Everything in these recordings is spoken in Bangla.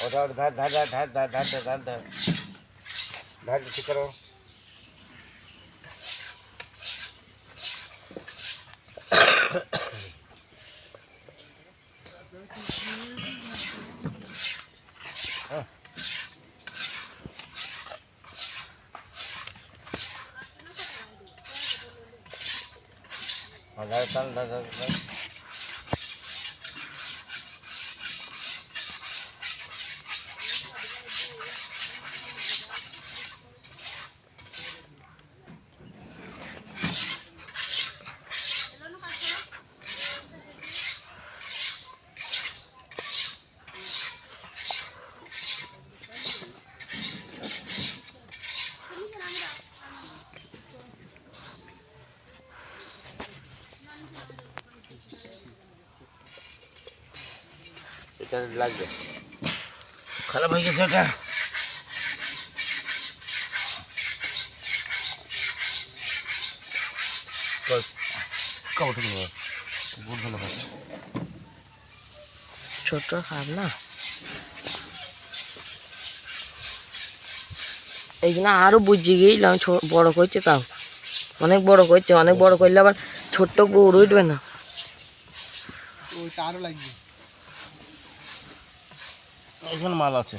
ওটা ধার ধার ধার ধার ধার ধার ধার ধার ধার ঠিক করো। ধার ধার ধার ধার ধার এটা লাগবে। খারাপ হয়ে গেছে ওটা। ছোট খারাপ না, এই জন্য আরো বুঝে গেলাম বড় করছে, তাও অনেক বড় করছে। অনেক বড় করলে আবার ছোট্ট গরু উঠবে না। ওইটা আরো লাগবে। এখানে মাল আছে।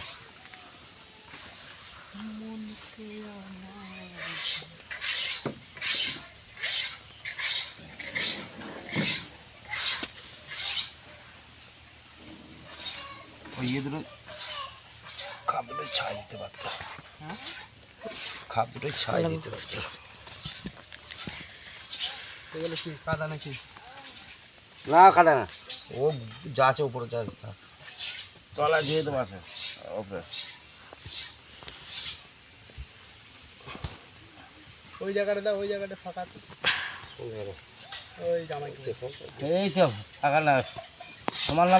ওই ইয়ে দুটো খাপ দুটো ছাই দিতে পারতো। খাপ দুটো ছাই দিতে পারতো। এগুলো কি কাদা নাকি? না কাদা না, ও যা আছে উপরে যা আছে তলা দিয়ে দেবো আছে ওপরে। ওই জায়গাটা দাও, ওই জায়গাটা ফাঁকা আছে। ওই জামাই এই তো ফাঁকা না, তোমার